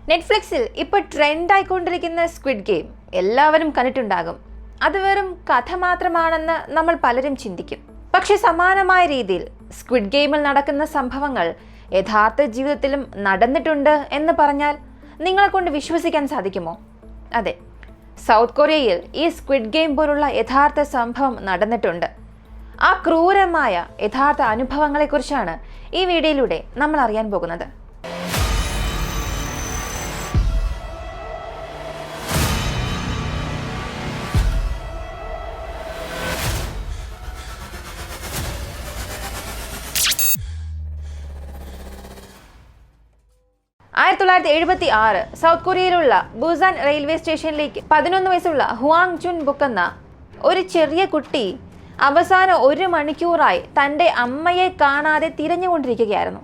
നെറ്റ്ഫ്ലിക്സിൽ ഇപ്പോൾ ട്രെൻഡായിക്കൊണ്ടിരിക്കുന്ന squid game എല്ലാവരും കണ്ടിട്ടുണ്ടാകും. അത് വെറും കഥ മാത്രമാണെന്ന് നമ്മൾ പലരും ചിന്തിക്കും. പക്ഷെ സമാനമായ രീതിയിൽ സ്ക്വിഡ് ഗെയിമിൽ നടക്കുന്ന സംഭവങ്ങൾ യഥാർത്ഥ ജീവിതത്തിലും നടന്നിട്ടുണ്ട് എന്ന് പറഞ്ഞാൽ നിങ്ങളെ കൊണ്ട് വിശ്വസിക്കാൻ സാധിക്കുമോ? അതെ, സൗത്ത് കൊറിയയിൽ ഈ സ്ക്വിഡ് ഗെയിം പോലുള്ള യഥാർത്ഥ സംഭവം നടന്നിട്ടുണ്ട്. ആ ക്രൂരമായ യഥാർത്ഥ അനുഭവങ്ങളെക്കുറിച്ചാണ് ഈ വീഡിയോയിലൂടെ നമ്മൾ അറിയാൻ പോകുന്നത്. സൗത്ത് കൊറിയയിലുള്ള ബുസാൻ റെയിൽവേ സ്റ്റേഷനിലേക്ക് 11 വയസ്സുള്ള ഹുവാങ് ചുൻ ബുക്ക് എന്ന ഒരു ചെറിയ കുട്ടി അവസാന 1 മണിക്കൂറായി തൻ്റെ അമ്മയെ കാണാതെ തിരഞ്ഞുകൊണ്ടിരിക്കുകയായിരുന്നു.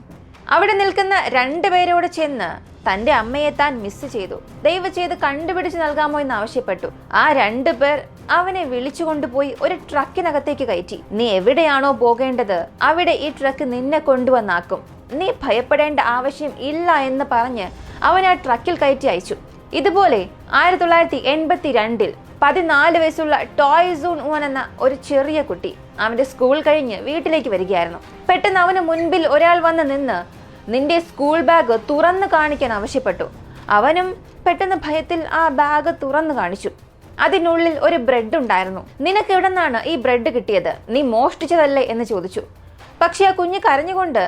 അവിടെ നിൽക്കുന്ന 2 പേരോട് ചെന്ന് തൻ്റെ അമ്മയെ താൻ മിസ് ചെയ്തു, ദയവ് ചെയ്ത് കണ്ടുപിടിച്ച് നൽകാമോ എന്ന് ആവശ്യപ്പെട്ടു. ആ 2 പേർ അവനെ വിളിച്ചുകൊണ്ടുപോയി ഒരു ട്രക്കിനകത്തേക്ക് കയറ്റി. നീ എവിടെയാണോ പോകേണ്ടത് അവിടെ ഈ ട്രക്ക് നിന്നെ കൊണ്ടുവന്നാക്കും, നീ ഭയപ്പെടേണ്ട ആവശ്യം ഇല്ല എന്ന് പറഞ്ഞ് അവൻ ആ ട്രക്കിൽ കയറ്റി അയച്ചു. ഇതുപോലെ 1982 14 വയസ്സുള്ള ടോയ് സൂൺ ഊൻ എന്ന ഒരു ചെറിയ കുട്ടി അവന്റെ സ്കൂൾ കഴിഞ്ഞ് വീട്ടിലേക്ക് വരികയായിരുന്നു. പെട്ടെന്ന് അവന് മുൻപിൽ ഒരാൾ വന്ന് നിന്ന് നിന്റെ സ്കൂൾ ബാഗ് തുറന്നു കാണിക്കാൻ ആവശ്യപ്പെട്ടു. അവനും പെട്ടെന്ന് ഭയത്തിൽ ആ ബാഗ് തുറന്നു കാണിച്ചു. അതിനുള്ളിൽ ഒരു ബ്രെഡ് ഉണ്ടായിരുന്നു. നിനക്ക് എവിടെ നിന്നാണ് ഈ ബ്രെഡ് കിട്ടിയത്? നീ മോഷ്ടിച്ചതല്ലേ എന്ന് ചോദിച്ചു. പക്ഷെ ആ കുഞ്ഞ് കരഞ്ഞുകൊണ്ട്,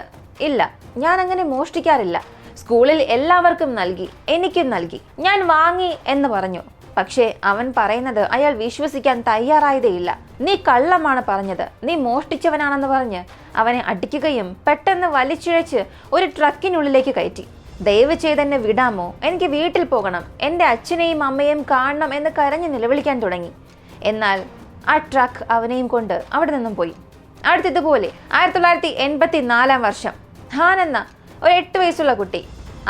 ഇല്ല, ഞാൻ അങ്ങനെ മോഷ്ടിക്കാറില്ല, സ്കൂളിൽ എല്ലാവർക്കും നൽകി, എനിക്കും നൽകി, ഞാൻ വാങ്ങി എന്ന് പറഞ്ഞു. പക്ഷേ അവൻ പറയുന്നത് അയാൾ വിശ്വസിക്കാൻ തയ്യാറായതേയില്ല. നീ കള്ളമാണ് പറഞ്ഞത്, നീ മോഷ്ടിച്ചവനാണെന്ന് പറഞ്ഞ് അവനെ അടിക്കുകയും പെട്ടെന്ന് വലിച്ചിഴച്ച് ഒരു ട്രക്കിനുള്ളിലേക്ക് കയറ്റി. ദയവ് ചെയ്ത് എന്നെ വിടാമോ, എനിക്ക് വീട്ടിൽ പോകണം, എൻ്റെ അച്ഛനെയും അമ്മയെയും കാണണം എന്ന് കരഞ്ഞ് നിലവിളിക്കാൻ തുടങ്ങി. എന്നാൽ ആ ട്രക്ക് അവനെയും കൊണ്ട് അവിടെ നിന്നും പോയി. അടുത്തതുപോലെ 1984 ഹാൻ എന്ന ഒരു 8 വയസ്സുള്ള കുട്ടി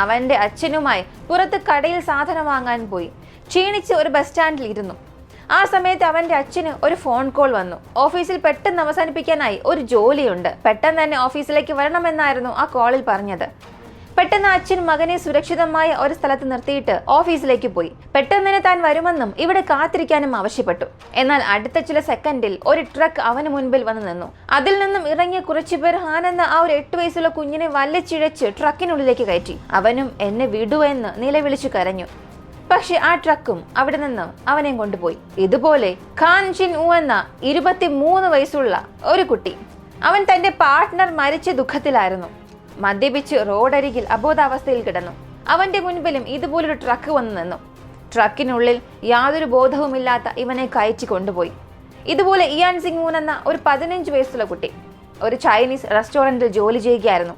അവൻ്റെ അച്ഛനുമായി പുറത്ത് കടയിൽ സാധനം വാങ്ങാൻ പോയി. ക്ഷീണിച്ച് ഒരു ബസ് സ്റ്റാൻഡിൽ ഇരുന്നു. ആ സമയത്ത് അവൻ്റെ അച്ഛന് ഒരു ഫോൺ കോൾ വന്നു. ഓഫീസിൽ പെട്ടെന്ന് അവസാനിപ്പിക്കാനായി ഒരു ജോലിയുണ്ട്, പെട്ടെന്ന് തന്നെ ഓഫീസിലേക്ക് വരണമെന്നായിരുന്നു ആ കോളിൽ പറഞ്ഞത്. പെട്ടെന്ന് അച്ഛൻ മകനെ സുരക്ഷിതമായ ഒരു സ്ഥലത്ത് നിർത്തിയിട്ട് ഓഫീസിലേക്ക് പോയി. പെട്ടെന്ന് തന്നെ താൻ വരുമെന്നും ഇവിടെ കാത്തിരിക്കാനും ആവശ്യപ്പെട്ടു. എന്നാൽ അടുത്ത ചില സെക്കൻഡിൽ ഒരു ട്രക്ക് അവന് മുൻപിൽ വന്നു നിന്നു. അതിൽ നിന്നും ഇറങ്ങിയ കുറച്ചുപേർ ഹാൻ എന്ന ആ ഒരു 8 വയസ്സുള്ള കുഞ്ഞിനെ വലിച്ചിഴച്ച് ട്രക്കിനുള്ളിലേക്ക് കയറ്റി. അവനും എന്നെ വിടൂ എന്ന് നിലവിളിച്ചു കരഞ്ഞു. പക്ഷെ ആ ട്രക്കും അവിടെ നിന്ന് അവനെയും കൊണ്ടുപോയി. ഇതുപോലെ ഖാൻ ജിൻ ഊ എന്ന 23 വയസ്സുള്ള ഒരു കുട്ടി, അവൻ തന്റെ പാർട്ട്ണർ മരിച്ച ദുഃഖത്തിലായിരുന്നു. മദ്യപിച്ച് റോഡരികിൽ അബോധാവസ്ഥയിൽ കിടന്നു. അവന്റെ മുൻപിലും ഇതുപോലൊരു ട്രക്ക് വന്നു നിന്നു. ട്രക്കിനുള്ളിൽ യാതൊരു ബോധവുമില്ലാത്ത ഇവനെ കയറ്റി കൊണ്ടുപോയി. ഇതുപോലെ ഇയാൻ സിംഗ് മൂൻ എന്ന ഒരു 15 വയസ്സുള്ള കുട്ടി ഒരു ചൈനീസ് റെസ്റ്റോറൻറ്റിൽ ജോലി ചെയ്യുകയായിരുന്നു.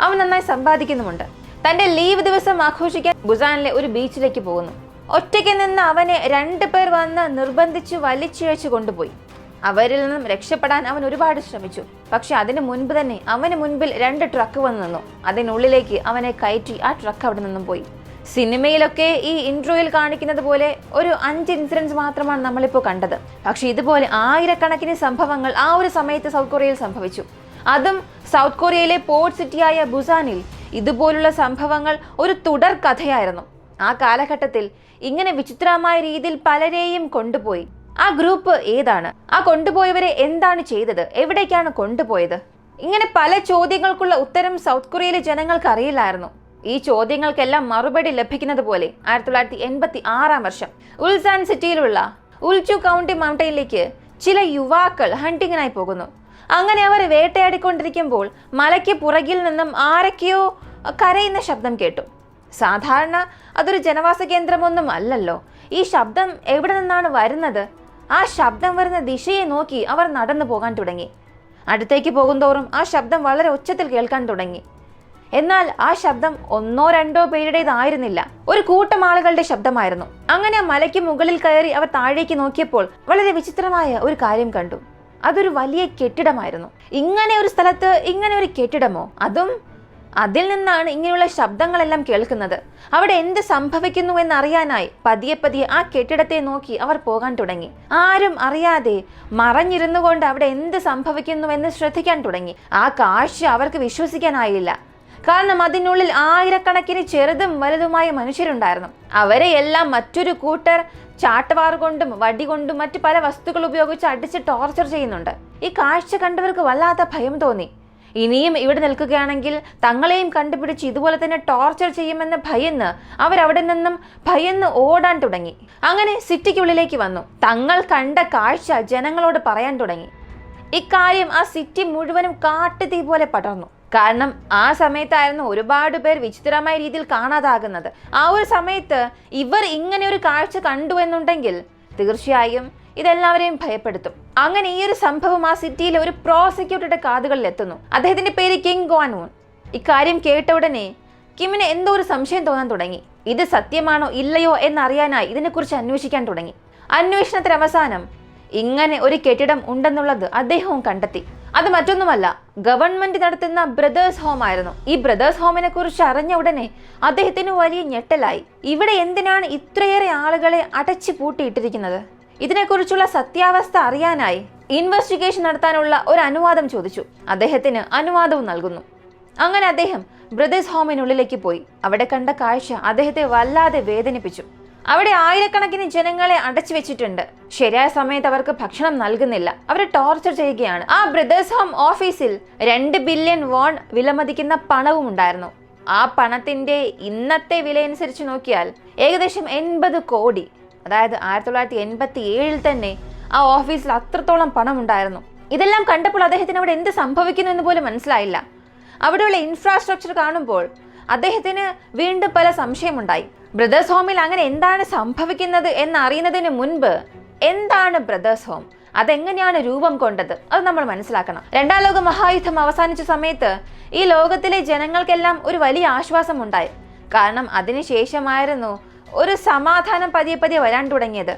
അവൻ നന്നായി സമ്പാദിക്കുന്നുമുണ്ട്. തന്റെ ലീവ് ദിവസം ആഘോഷിക്കാൻ ബുസാനിലെ ഒരു ബീച്ചിലേക്ക് പോകുന്നു. ഒറ്റയ്ക്ക് നിന്ന് അവനെ 2 പേർ വന്ന് നിർബന്ധിച്ച് വലിച്ചിഴച്ചു കൊണ്ടുപോയി. അവരിൽ നിന്നും രക്ഷപ്പെടാൻ അവൻ ഒരുപാട് ശ്രമിച്ചു. പക്ഷെ അതിനു മുൻപ് തന്നെ അവന് മുൻപിൽ 2 ട്രക്ക് വന്നു നിന്നു. അതിനുള്ളിലേക്ക് അവനെ കയറ്റി ആ ട്രക്ക് അവിടെ നിന്നും പോയി. സിനിമയിലൊക്കെ ഈ ഇൻട്രോയിൽ കാണിക്കുന്നത് പോലെ ഒരു 5 ഇൻസിഡൻസ് മാത്രമാണ് നമ്മളിപ്പോൾ കണ്ടത്. പക്ഷെ ഇതുപോലെ ആയിരക്കണക്കിന് സംഭവങ്ങൾ ആ ഒരു സമയത്ത് സൗത്ത് കൊറിയയിൽ സംഭവിച്ചു. അതും സൗത്ത് കൊറിയയിലെ പോർട്ട് സിറ്റിയായ ബുസാനിൽ ഇതുപോലുള്ള സംഭവങ്ങൾ ഒരു തുടർ കഥയായിരുന്നു. ആ കാലഘട്ടത്തിൽ ഇങ്ങനെ വിചിത്രമായ രീതിയിൽ പലരെയും കൊണ്ടുപോയി. ആ ഗ്രൂപ്പ് ഏതാണ്? ആ കൊണ്ടുപോയവരെ എന്താണ് ചെയ്തത്? എവിടേക്കാണ് കൊണ്ടുപോയത്? ഇങ്ങനെ പല ചോദ്യങ്ങൾക്കുള്ള ഉത്തരം സൗത്ത് കൊറിയയിലെ ജനങ്ങൾക്ക് അറിയില്ലായിരുന്നു. ഈ ചോദ്യങ്ങൾക്കെല്ലാം മറുപടി ലഭിക്കുന്നത് പോലെ 1986 ഉൾസാൻ സിറ്റിയിലുള്ള ഉൾചു കൗണ്ടി മൗണ്ടയിലേക്ക് ചില യുവാക്കൾ ഹണ്ടിങ്ങിനായി പോകുന്നു. അങ്ങനെ അവർ വേട്ടയാടിക്കൊണ്ടിരിക്കുമ്പോൾ മലയ്ക്ക് പുറകിൽ നിന്നും ആരൊക്കെയോ കരയുന്ന ശബ്ദം കേട്ടു. സാധാരണ അതൊരു ജനവാസ കേന്ദ്രമൊന്നും അല്ലല്ലോ. ഈ ശബ്ദം എവിടെ നിന്നാണ് വരുന്നത്? ആ ശബ്ദം വരുന്ന ദിശയെ നോക്കി അവർ നടന്നു പോകാൻ തുടങ്ങി. അടുത്തേക്ക് പോകുന്തോറും ആ ശബ്ദം വളരെ ഉച്ചത്തിൽ കേൾക്കാൻ തുടങ്ങി. എന്നാൽ ആ ശബ്ദം 1-2 പേരുടേതായിരുന്നില്ല, ഒരു കൂട്ടം ആളുകളുടെ ശബ്ദമായിരുന്നു. അങ്ങനെ ആ മലയ്ക്ക് മുകളിൽ കയറി അവർ താഴേക്ക് നോക്കിയപ്പോൾ വളരെ വിചിത്രമായ ഒരു കാര്യം കണ്ടു. അതൊരു വലിയ കെട്ടിടമായിരുന്നു. ഇങ്ങനെ ഒരു സ്ഥലത്ത് ഇങ്ങനെ ഒരു കെട്ടിടമോ? അതും അതിൽ നിന്നാണ് ഇങ്ങനെയുള്ള ശബ്ദങ്ങളെല്ലാം കേൾക്കുന്നത്. അവിടെ എന്ത് സംഭവിക്കുന്നു എന്നറിയാനായി പതിയെ ആ കെട്ടിടത്തെ നോക്കി അവർ പോകാൻ തുടങ്ങി. ആരും അറിയാതെ മറഞ്ഞിരുന്നു കൊണ്ട് അവിടെ എന്ത് സംഭവിക്കുന്നു എന്ന് ശ്രദ്ധിക്കാൻ തുടങ്ങി. ആ കാഴ്ച അവർക്ക് വിശ്വസിക്കാനായില്ല. കാരണം അതിനുള്ളിൽ ആയിരക്കണക്കിന് ചെറുതും വലുതുമായ മനുഷ്യരുണ്ടായിരുന്നു. അവരെ എല്ലാം മറ്റൊരു കൂട്ടർ ചാട്ടവാർ കൊണ്ടും വടി കൊണ്ടും മറ്റു പല വസ്തുക്കൾ ഉപയോഗിച്ച് അടിച്ച് ടോർച്ചർ ചെയ്യുന്നുണ്ട്. ഈ കാഴ്ച കണ്ടവർക്ക് വല്ലാത്ത ഭയം തോന്നി. ഇനിയും ഇവിടെ നിൽക്കുകയാണെങ്കിൽ തങ്ങളെയും കണ്ടുപിടിച്ച് ഇതുപോലെ തന്നെ ടോർച്ചർ ചെയ്യുമെന്ന് ഭയന്ന് അവരവിടെ നിന്നും ഭയന്ന് ഓടാൻ തുടങ്ങി. അങ്ങനെ സിറ്റിക്കുള്ളിലേക്ക് വന്നു. തങ്ങൾ കണ്ട കാഴ്ച ജനങ്ങളോട് പറയാൻ തുടങ്ങി. ഇക്കാര്യം ആ സിറ്റി മുഴുവനും കാട്ടുതീ പോലെ പടർന്നു. കാരണം ആ സമയത്തായിരുന്നു ഒരുപാട് പേർ വിചിത്രമായ രീതിയിൽ കാണാതാകുന്നത്. ആ ഒരു സമയത്ത് ഇവർ ഇങ്ങനെ ഒരു കാഴ്ച കണ്ടു എന്നുണ്ടെങ്കിൽ തീർച്ചയായും ഇതെല്ലാവരെയും ഭയപ്പെടുത്തും. അങ്ങനെ ഈ ഒരു സംഭവം ആ സിറ്റിയിലെ ഒരു പ്രോസിക്യൂട്ടറുടെ കാതുകളിൽ എത്തുന്നു. അദ്ദേഹത്തിന്റെ പേര് കിങ് ഗോൺവൂൺ. ഇക്കാര്യം കേട്ട ഉടനെ കിമ്മിന് എന്തോ ഒരു സംശയം തോന്നാൻ തുടങ്ങി. ഇത് സത്യമാണോ ഇല്ലയോ എന്നറിയാനായി ഇതിനെക്കുറിച്ച് അന്വേഷിക്കാൻ തുടങ്ങി. അന്വേഷണത്തിന് അവസാനം ഇങ്ങനെ ഒരു കെട്ടിടം ഉണ്ടെന്നുള്ളത് അദ്ദേഹവും കണ്ടെത്തി. അത് മറ്റൊന്നുമല്ല, ഗവൺമെന്റ് നടത്തുന്ന ബ്രദേഴ്സ് ഹോം ആയിരുന്നു. ഈ ബ്രദേഴ്സ് ഹോമിനെ കുറിച്ച് അറിഞ്ഞ ഉടനെ അദ്ദേഹത്തിന് വലിയ ഞെട്ടലായി. ഇവിടെ എന്തിനാണ് ഇത്രയേറെ ആളുകളെ അടച്ചു പൂട്ടിയിട്ടിരിക്കുന്നത്? ഇതിനെക്കുറിച്ചുള്ള സത്യാവസ്ഥ അറിയാനായി ഇൻവെസ്റ്റിഗേഷൻ നടത്താനുള്ള ഒരു അനുവാദം ചോദിച്ചു. അദ്ദേഹത്തിന് അനുവാദവും നൽകുന്നു. അങ്ങനെ അദ്ദേഹം ബ്രദേഴ്സ് ഹോമിനുള്ളിലേക്ക് പോയി. അവിടെ കണ്ട കാഴ്ച അദ്ദേഹത്തെ വല്ലാതെ വേദനിപ്പിച്ചു. അവിടെ ആയിരക്കണക്കിന് ജനങ്ങളെ അടച്ചു വെച്ചിട്ടുണ്ട്. ശരിയായ സമയത്ത് അവർക്ക് ഭക്ഷണം നൽകുന്നില്ല. അവരെ ടോർച്ചർ ചെയ്യുകയാണ്. ആ ബ്രദേഴ്സ് ഹോം ഓഫീസിൽ 2 ബില്യൺ വോൺ വിലമതിക്കുന്ന പണവും ഉണ്ടായിരുന്നു. ആ പണത്തിന്റെ ഇന്നത്തെ വിലയനുസരിച്ച് നോക്കിയാൽ ഏകദേശം 80 കോടി. അതായത് 1987 തന്നെ ആ ഓഫീസിൽ അത്രത്തോളം പണം ഉണ്ടായിരുന്നു. ഇതെല്ലാം കണ്ടപ്പോൾ അദ്ദേഹത്തിന് അവിടെ എന്ത് സംഭവിക്കുന്നു എന്ന് പോലും മനസ്സിലായില്ല. അവിടെയുള്ള ഇൻഫ്രാസ്ട്രക്ചർ കാണുമ്പോൾ അദ്ദേഹത്തിന് വീണ്ടും പല സംശയമുണ്ടായി. ബ്രദേഴ്സ് ഹോമിൽ അങ്ങനെ എന്താണ് സംഭവിക്കുന്നത് എന്നറിയുന്നതിന് മുൻപ് എന്താണ് ബ്രദേഴ്സ് ഹോം, അതെങ്ങനെയാണ് രൂപം കൊണ്ടത്, അത് നമ്മൾ മനസ്സിലാക്കണം. 2ാം ലോക മഹായുദ്ധം അവസാനിച്ച സമയത്ത് ഈ ലോകത്തിലെ ജനങ്ങൾക്കെല്ലാം ഒരു വലിയ ആശ്വാസം ഉണ്ടായി. കാരണം അതിനുശേഷമായിരുന്നു ഒരു സമാധാനം പതിയെ പതിയെ വരാൻ തുടങ്ങിയത്.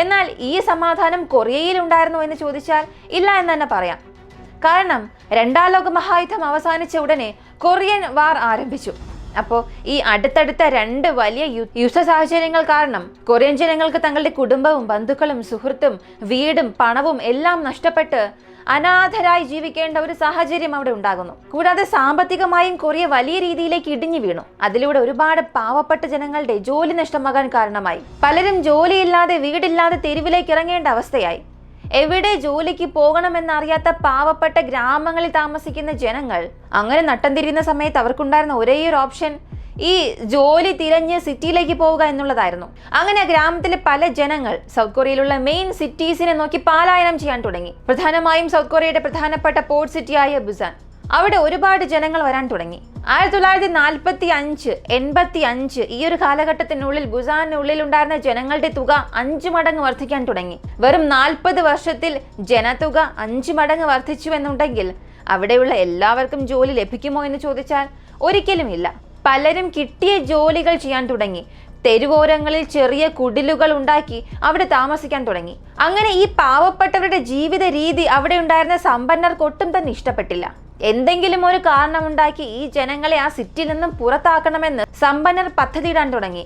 എന്നാൽ ഈ സമാധാനം കൊറിയയിൽ ഉണ്ടായിരുന്നു എന്ന് ചോദിച്ചാൽ ഇല്ല എന്ന് തന്നെ പറയാം. കാരണം 2ാം ലോക മഹായുദ്ധം അവസാനിച്ച ഉടനെ കൊറിയൻ വാർ ആരംഭിച്ചു. അപ്പോൾ ഈ അടുത്തടുത്ത 2 വലിയ യുദ്ധ സാഹചര്യങ്ങൾ കാരണം കൊറിയൻ ജനങ്ങൾക്ക് തങ്ങളുടെ കുടുംബവും ബന്ധുക്കളും സുഹൃത്തും വീടും പണവും എല്ലാം നഷ്ടപ്പെട്ട് അനാഥരായി ജീവിക്കേണ്ട ഒരു സാഹചര്യം അവിടെ ഉണ്ടാകുന്നു. കൂടാതെ സാമ്പത്തികമായും കൊറിയ വലിയ രീതിയിലേക്ക് ഇടിഞ്ഞു വീണു. അതിലൂടെ ഒരുപാട് പാവപ്പെട്ട ജനങ്ങളുടെ ജോലി നഷ്ടമാകാൻ കാരണമായി. പലരും ജോലിയില്ലാതെ വീടില്ലാതെ തെരുവിലേക്ക് ഇറങ്ങേണ്ട അവസ്ഥയായി. എവിടെ ജോലിക്ക് പോകണമെന്നറിയാത്ത പാവപ്പെട്ട ഗ്രാമങ്ങളിൽ താമസിക്കുന്ന ജനങ്ങൾ അങ്ങനെ നട്ടം തിരിയുന്ന സമയത്ത് അവർക്കുണ്ടായിരുന്ന ഒരേ ഒരു ഓപ്ഷൻ ഈ ജോലി തിരഞ്ഞ് സിറ്റിയിലേക്ക് പോവുക എന്നുള്ളതായിരുന്നു. അങ്ങനെ ഗ്രാമത്തിലെ പല ജനങ്ങൾ സൗത്ത് കൊറിയയിലുള്ള മെയിൻ സിറ്റീസിനെ നോക്കി പലായനം ചെയ്യാൻ തുടങ്ങി. പ്രധാനമായും സൗത്ത് കൊറിയയുടെ പ്രധാനപ്പെട്ട പോർട്ട് സിറ്റിയായ ബുസാൻ. അവിടെ ഒരുപാട് ജനങ്ങൾ വരാൻ തുടങ്ങി. 1945, 85 ഈ ഒരു കാലഘട്ടത്തിനുള്ളിൽ ബുസാനുള്ളിൽ ഉണ്ടായിരുന്ന ജനങ്ങളുടെ തുക 5 മടങ്ങ് വർദ്ധിക്കാൻ തുടങ്ങി. വെറും 40 വർഷത്തിൽ ജനതുക 5 മടങ്ങ് വർദ്ധിച്ചു എന്നുണ്ടെങ്കിൽ അവിടെയുള്ള എല്ലാവർക്കും ജോലി ലഭിക്കുമോ എന്ന് ചോദിച്ചാൽ ഒരിക്കലും ഇല്ല. പലരും കിട്ടിയ ജോലികൾ ചെയ്യാൻ തുടങ്ങി. തെരുവോരങ്ങളിൽ ചെറിയ കുടിലുകൾ ഉണ്ടാക്കി അവിടെ താമസിക്കാൻ തുടങ്ങി. അങ്ങനെ ഈ പാവപ്പെട്ടവരുടെ ജീവിത രീതി അവിടെ ഉണ്ടായിരുന്ന സമ്പന്നർക്ക് ഒട്ടും തന്നെ ഇഷ്ടപ്പെട്ടില്ല. എന്തെങ്കിലും ഒരു കാരണമുണ്ടാക്കി ഈ ജനങ്ങളെ ആ സിറ്റിയിൽ നിന്നും പുറത്താക്കണമെന്ന് സമ്പന്നർ പദ്ധതിയിടാൻ തുടങ്ങി.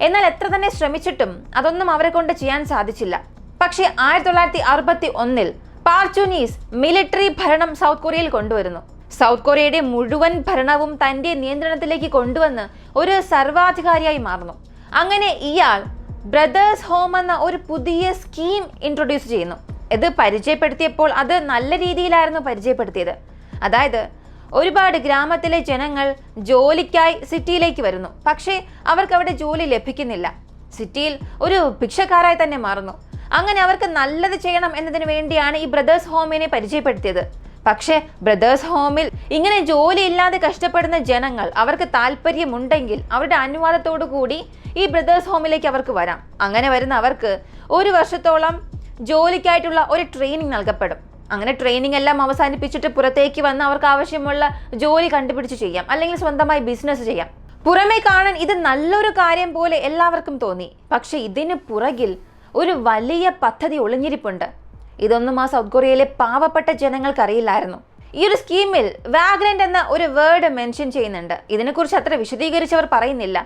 എന്നാൽ എത്ര തന്നെ ശ്രമിച്ചിട്ടും അതൊന്നും അവരെ കൊണ്ട് ചെയ്യാൻ സാധിച്ചില്ല. പക്ഷേ 1961 പാർക്ക് ചുനീസ് മിലിറ്ററി ഭരണം സൗത്ത് കൊറിയയിൽ കൊണ്ടുവരുന്നു. സൗത്ത് കൊറിയയുടെ മുഴുവൻ ഭരണവും തന്റെ നിയന്ത്രണത്തിലേക്ക് കൊണ്ടുവന്ന് ഒരു സർവാധികാരിയായി മാറുന്നു. അങ്ങനെ ഇയാൾ ബ്രദേഴ്സ് ഹോം എന്ന ഒരു പുതിയ സ്കീം ഇൻട്രൊഡ്യൂസ് ചെയ്യുന്നു. ഇത് പരിചയപ്പെടുത്തിയപ്പോൾ അത് നല്ല രീതിയിലായിരുന്നു പരിചയപ്പെടുത്തിയത്. അതായത് ഒരുപാട് ഗ്രാമത്തിലെ ജനങ്ങൾ ജോലിക്കായി സിറ്റിയിലേക്ക് വരുന്നു. പക്ഷേ അവർക്ക് അവിടെ ജോലി ലഭിക്കുന്നില്ല. സിറ്റിയിൽ ഒരു ഭിക്ഷക്കാരായി തന്നെ മാറുന്നു. അങ്ങനെ അവർക്ക് നല്ലത് ചെയ്യണം എന്നതിന് വേണ്ടിയാണ് ഈ ബ്രദേഴ്സ് ഹോമിനെ പരിചയപ്പെടുത്തിയത്. പക്ഷേ ബ്രദേഴ്സ് ഹോമിൽ ഇങ്ങനെ ജോലി ഇല്ലാതെ കഷ്ടപ്പെടുന്ന ജനങ്ങൾ അവർക്ക് താല്പര്യമുണ്ടെങ്കിൽ അവരുടെ അനുവാദത്തോടു കൂടി ഈ ബ്രദേഴ്സ് ഹോമിലേക്ക് അവർക്ക് വരാം. അങ്ങനെ വരുന്ന അവർക്ക് 1 വർഷത്തോളം ജോലിക്കായിട്ടുള്ള ഒരു ട്രെയിനിങ് നൽകപ്പെടും. അങ്ങനെ ട്രെയിനിങ് എല്ലാം അവസാനിപ്പിച്ചിട്ട് പുറത്തേക്ക് വന്ന് അവർക്ക് ആവശ്യമുള്ള ജോലി കണ്ടുപിടിച്ച് ചെയ്യാം, അല്ലെങ്കിൽ സ്വന്തമായി ബിസിനസ് ചെയ്യാം. പുറമേ കാണാൻ ഇത് നല്ലൊരു കാര്യം പോലെ എല്ലാവർക്കും തോന്നി. പക്ഷെ ഇതിന് പുറകിൽ ഒരു വലിയ പദ്ധതി ഒളിഞ്ഞിരിപ്പുണ്ട്. ഇതൊന്നും ആ സൗത്ത് കൊറിയയിലെ പാവപ്പെട്ട ജനങ്ങൾക്ക് അറിയില്ലായിരുന്നു. ഈ ഒരു സ്കീമിൽ വാഗ്രന്റ് എന്ന ഒരു വേർഡ് മെൻഷൻ ചെയ്യുന്നുണ്ട്. ഇതിനെക്കുറിച്ച് അത്ര വിശദീകരിച്ചവർ പറയുന്നില്ല.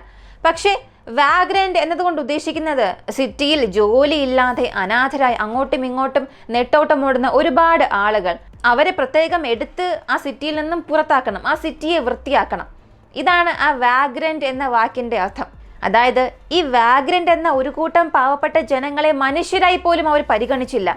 പക്ഷേ വാഗ്രന്റ് എന്നതുകൊണ്ട് ഉദ്ദേശിക്കുന്നത് സിറ്റിയിൽ ജോലിയില്ലാതെ അനാഥരായി അങ്ങോട്ടും ഇങ്ങോട്ടും നെട്ടോട്ടമോടുന്ന ഒരുപാട് ആളുകൾ. അവരെ പ്രത്യേകം എടുത്ത് ആ സിറ്റിയിൽ നിന്നും പുറത്താക്കണം, ആ സിറ്റിയെ വൃത്തിയാക്കണം. ഇതാണ് ആ വാഗ്രന്റ് എന്ന വാക്കിന്റെ അർത്ഥം. അതായത് ഈ വാഗ്രന്റ് എന്ന ഒരു കൂട്ടം പാവപ്പെട്ട ജനങ്ങളെ മനുഷ്യരായി പോലും അവർ പരിഗണിച്ചില്ല.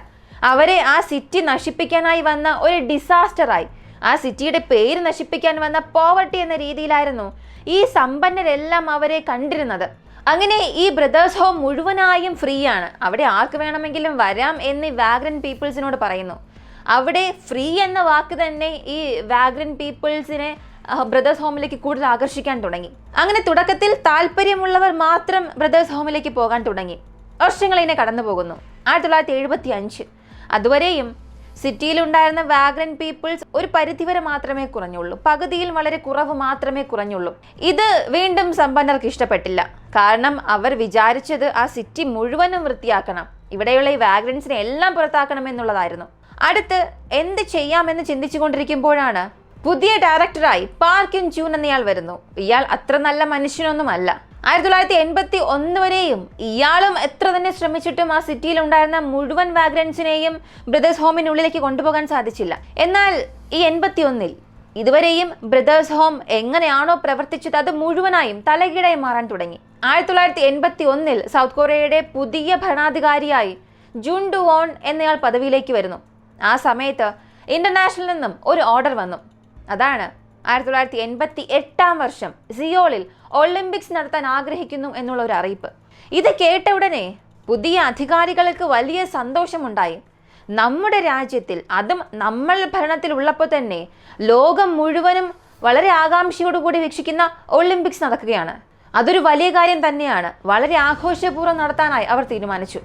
അവരെ ആ സിറ്റി നശിപ്പിക്കാനായി വന്ന ഒരു ഡിസാസ്റ്ററായി, ആ സിറ്റിയുടെ പേര് നശിപ്പിക്കാൻ വന്ന പോവർട്ടി എന്ന രീതിയിലായിരുന്നു ഈ സമ്പന്നരെല്ലാം അവരെ കണ്ടിരുന്നത്. അങ്ങനെ ഈ ബ്രദേഴ്സ് ഹോം മുഴുവനായും ഫ്രീ ആണ്, അവിടെ ആർക്ക് വേണമെങ്കിലും വരാം എന്ന് വാഗ്രന്റ് പീപ്പിൾസിനോട് പറയുന്നു. അവിടെ ഫ്രീ എന്ന വാക്ക് തന്നെ ഈ വാഗ്രന്റ് പീപ്പിൾസിനെ ബ്രദേഴ്സ് ഹോമിലേക്ക് കൂടുതൽ ആകർഷിക്കാൻ തുടങ്ങി. അങ്ങനെ തുടക്കത്തിൽ താല്പര്യമുള്ളവർ മാത്രം ബ്രദേഴ്സ് ഹോമിലേക്ക് പോകാൻ തുടങ്ങി. വർഷങ്ങൾ ഇങ്ങനെ കടന്നു പോകുന്നു. 1975 അതുവരെയും സിറ്റിയിലുണ്ടായിരുന്ന വാഗ്രന്റ് പീപ്പിൾസ് ഒരു പരിധിവരെ മാത്രമേ കുറഞ്ഞുള്ളൂ, പകുതിയിൽ വളരെ കുറവ് മാത്രമേ കുറഞ്ഞുള്ളൂ. ഇത് വീണ്ടും സമ്പന്നർക്ക് ഇഷ്ടപ്പെട്ടില്ല. കാരണം അവർ വിചാരിച്ചത് ആ സിറ്റി മുഴുവനും വൃത്തിയാക്കണം, ഇവിടെയുള്ള ഈ വാഗ്രൻസിനെ എല്ലാം പുറത്താക്കണം എന്നുള്ളതായിരുന്നു. അടുത്ത് എന്ത് ചെയ്യാമെന്ന് ചിന്തിച്ചുകൊണ്ടിരിക്കുമ്പോഴാണ് പുതിയ ഡയറക്ടറായി പാർക്ക് ഇൻ ജൂൺ എന്നയാൾ വരുന്നു. ഇയാൾ അത്ര നല്ല മനുഷ്യനൊന്നുമല്ല. 1981 വരെയും ഇയാളും എത്ര തന്നെ ശ്രമിച്ചിട്ടും ആ സിറ്റിയിൽ ഉണ്ടായിരുന്ന മുഴുവൻ വാഗ്രൻസിനെയും ബ്രദേഴ്സ് ഹോമിനുള്ളിലേക്ക് കൊണ്ടുപോകാൻ സാധിച്ചില്ല. എന്നാൽ ഈ 81 ഇതുവരെയും ബ്രദേഴ്സ് ഹോം എങ്ങനെയാണോ പ്രവർത്തിച്ചത് അത് മുഴുവനായും തലകീഴായി മാറാൻ തുടങ്ങി. 1981 സൗത്ത് കൊറിയയുടെ പുതിയ ഭരണാധികാരിയായി ജൂൺ ഡു വോൺ എന്നയാൾ പദവിയിലേക്ക് വരുന്നു. ആ സമയത്ത് ഇന്റർനാഷണലിൽ നിന്നും ഒരു ഓർഡർ വന്നു. അതാണ് 1988 വർഷം സിയോളിൽ ഒളിമ്പിക്സ് നടത്താൻ ആഗ്രഹിക്കുന്നു എന്നുള്ള ഒരു അറിയിപ്പ്. ഇത് കേട്ട ഉടനെ പുതിയ അധികാരികൾക്ക് വലിയ സന്തോഷമുണ്ടായി. നമ്മുടെ രാജ്യത്തിൽ, അതും നമ്മൾ ഭരണത്തിലുള്ളപ്പോൾ തന്നെ ലോകം മുഴുവനും വളരെ ആകാംക്ഷയോടുകൂടി വീക്ഷിക്കുന്ന ഒളിമ്പിക്സ് നടക്കുകയാണ്. അതൊരു വലിയ കാര്യം തന്നെയാണ്. വളരെ ആഘോഷപൂർവ്വം നടത്താനായി അവർ തീരുമാനിച്ചു.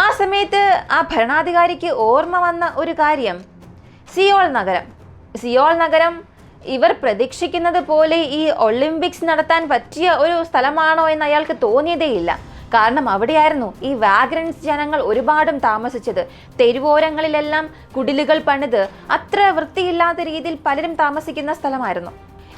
ആ സമയത്ത് ആ ഭരണാധികാരിക്ക് ഓർമ്മ വന്ന ഒരു കാര്യം സിയോൾ നഗരം ഇവർ പ്രതീക്ഷിക്കുന്നത് പോലെ ഈ ഒളിമ്പിക്സ് നടത്താൻ പറ്റിയ ഒരു സ്ഥലമാണോ എന്ന് അയാൾക്ക് തോന്നിയതേയില്ല. കാരണം അവിടെയായിരുന്നു ഈ വാഗ്രൻസ് ജനങ്ങൾ ഒരുപാടും താമസിച്ചത്. തെരുവോരങ്ങളിലെല്ലാം കുടിലുകൾ പണിത് അത്ര വൃത്തിയില്ലാത്ത രീതിയിൽ പലരും താമസിക്കുന്ന സ്ഥലമായിരുന്നു.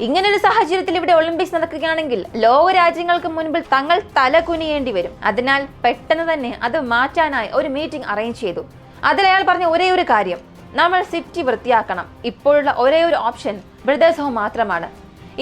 ഇങ്ങനൊരു സാഹചര്യത്തിൽ ഇവിടെ ഒളിമ്പിക്സ് നടക്കുകയാണെങ്കിൽ ലോക രാജ്യങ്ങൾക്ക് മുൻപിൽ തങ്ങൾ തല കുനിയേണ്ടി വരും. അതിനാൽ പെട്ടെന്ന് തന്നെ അത് മാറ്റാനായി ഒരു മീറ്റിംഗ് അറേഞ്ച് ചെയ്തു. അതിൽ അയാൾ പറഞ്ഞ ഒരേ ഒരു കാര്യം, നമ്മൾ സിറ്റി വൃത്തിയാക്കണം. ഇപ്പോഴുള്ള ഒരേ ഒരു ഓപ്ഷൻ ബ്രദേഴ്സ് ഹോം മാത്രമാണ്.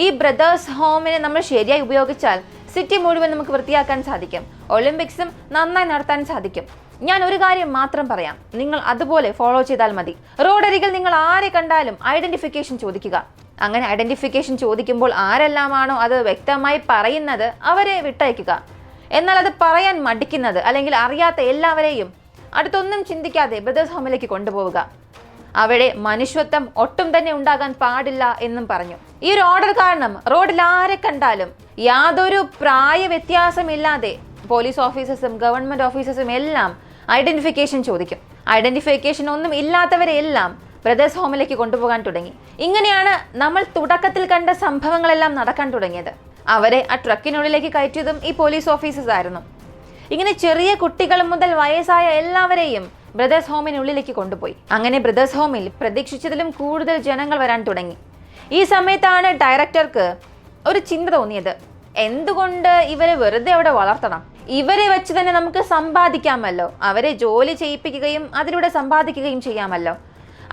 ഈ ബ്രദേഴ്സ് ഹോമിനെ നമ്മൾ ശരിയായി ഉപയോഗിച്ചാൽ സിറ്റി മുഴുവൻ നമുക്ക് വൃത്തിയാക്കാൻ സാധിക്കും, ഒളിമ്പിക്സും നന്നായി നടത്താൻ സാധിക്കും. ഞാൻ ഒരു കാര്യം മാത്രം പറയാം, നിങ്ങൾ അതുപോലെ ഫോളോ ചെയ്താൽ മതി. റോഡരികിൽ നിങ്ങൾ ആരെ കണ്ടാലും ഐഡന്റിഫിക്കേഷൻ ചോദിക്കുക. അങ്ങനെ ഐഡന്റിഫിക്കേഷൻ ചോദിക്കുമ്പോൾ ആരെല്ലാമാണോ അത് വ്യക്തമായി പറയുന്നത് അവരെ വിട്ടയക്കുക. എന്നാൽ അത് പറയാൻ മടിക്കുന്നത് അല്ലെങ്കിൽ അറിയാത്ത എല്ലാവരെയും അടുത്തൊന്നും ചിന്തിക്കാതെ ബ്രദേഴ്സ് ഹോമിലേക്ക് കൊണ്ടുപോവുക. അവിടെ മനുഷ്യത്വം ഒട്ടും തന്നെ ഉണ്ടാകാൻ പാടില്ല എന്നും പറഞ്ഞു. ഈ ഒരു ഓർഡർ കാരണം റോഡിൽ ആരെ കണ്ടാലും യാതൊരു പ്രായ വ്യത്യാസമില്ലാതെ പോലീസ് ഓഫീസേഴ്സും ഗവൺമെന്റ് ഓഫീസേഴ്സും എല്ലാം ഐഡന്റിഫിക്കേഷൻ ചോദിക്കും. ഐഡന്റിഫിക്കേഷൻ ഒന്നും ഇല്ലാത്തവരെ എല്ലാം ബ്രദേഴ്സ് ഹോമിലേക്ക് കൊണ്ടുപോകാൻ തുടങ്ങി. ഇങ്ങനെയാണ് നമ്മൾ തുടക്കത്തിൽ കണ്ട സംഭവങ്ങളെല്ലാം നടക്കാൻ തുടങ്ങിയത്. അവരെ ആ ട്രക്കിനുള്ളിലേക്ക് കയറ്റിയതും ഈ പോലീസ് ഓഫീസേഴ്സ് ആയിരുന്നു. ഇങ്ങനെ ചെറിയ കുട്ടികൾ മുതൽ വയസ്സായ എല്ലാവരെയും ബ്രദേഴ്സ് ഹോമിനുള്ളിലേക്ക് കൊണ്ടുപോയി. അങ്ങനെ ബ്രദേഴ്സ് ഹോമിൽ പ്രതീക്ഷിച്ചതിലും കൂടുതൽ ജനങ്ങൾ വരാൻ തുടങ്ങി. ഈ സമയത്താണ് ഡയറക്ടർക്ക് ഒരു ചിന്ത തോന്നിയത്, എന്തുകൊണ്ട് ഇവരെ വെറുതെ അവിടെ വളർത്തണം? ഇവരെ വെച്ച് തന്നെ നമുക്ക് സമ്പാദിക്കാമല്ലോ. അവരെ ജോലി ചെയ്യിപ്പിക്കുകയും അതിലൂടെ സമ്പാദിക്കുകയും ചെയ്യാമല്ലോ.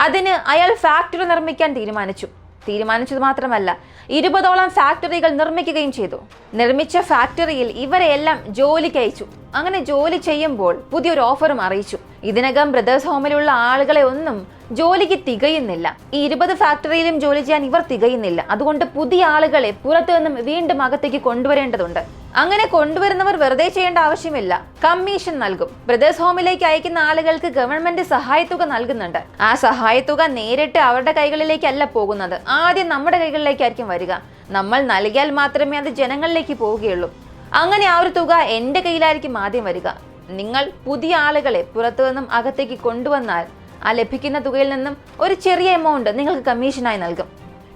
അതിന് അയാൾ ഫാക്ടറി നിർമ്മിക്കാൻ തീരുമാനിച്ചത് മാത്രമല്ല 20ഓളം ഫാക്ടറികൾ നിർമ്മിക്കുകയും ചെയ്തു. നിർമ്മിച്ച ഫാക്ടറിയിൽ ഇവരെയെല്ലാം ജോലിക്ക് അയച്ചു. അങ്ങനെ ജോലി ചെയ്യുമ്പോൾ പുതിയൊരു ഓഫറും അറിയിച്ചു. ഇതിനകം ബ്രദേഴ്സ് ഹോമിലുള്ള ആളുകളെ ഒന്നും ജോലിക്ക് തികയുന്നില്ല. ഈ 20 ഫാക്ടറിയിലും ജോലി ചെയ്യാൻ ഇവർ തികയുന്നില്ല. അതുകൊണ്ട് പുതിയ ആളുകളെ പുറത്തു നിന്നും വീണ്ടും അകത്തേക്ക് കൊണ്ടുവരേണ്ടതുണ്ട്. അങ്ങനെ കൊണ്ടുവരുന്നവർ വെറുതെ ചെയ്യേണ്ട ആവശ്യമില്ല, കമ്മീഷൻ നൽകും. ബ്രദേഴ്സ് ഹോമിലേക്ക് അയക്കുന്ന ആളുകൾക്ക് ഗവൺമെന്റ് സഹായത്തുക നൽകുന്നുണ്ട്. ആ സഹായത്തുക നേരിട്ട് അവരുടെ കൈകളിലേക്കല്ല പോകുന്നത്, ആദ്യം നമ്മുടെ കൈകളിലേക്കായിരിക്കും വരിക. നമ്മൾ നൽകിയാൽ മാത്രമേ അത് ജനങ്ങളിലേക്ക് പോവുകയുള്ളൂ. അങ്ങനെ ആ ഒരു തുക എൻ്റെ കയ്യിലായിരിക്കും ആദ്യം വരിക. നിങ്ങൾ പുതിയ ആളുകളെ പുറത്തു നിന്നും അകത്തേക്ക് കൊണ്ടുവന്നാൽ ആ ലഭിക്കുന്ന തുകയിൽ നിന്നും ഒരു ചെറിയ എമൗണ്ട് നിങ്ങൾക്ക് കമ്മീഷനായി നൽകും.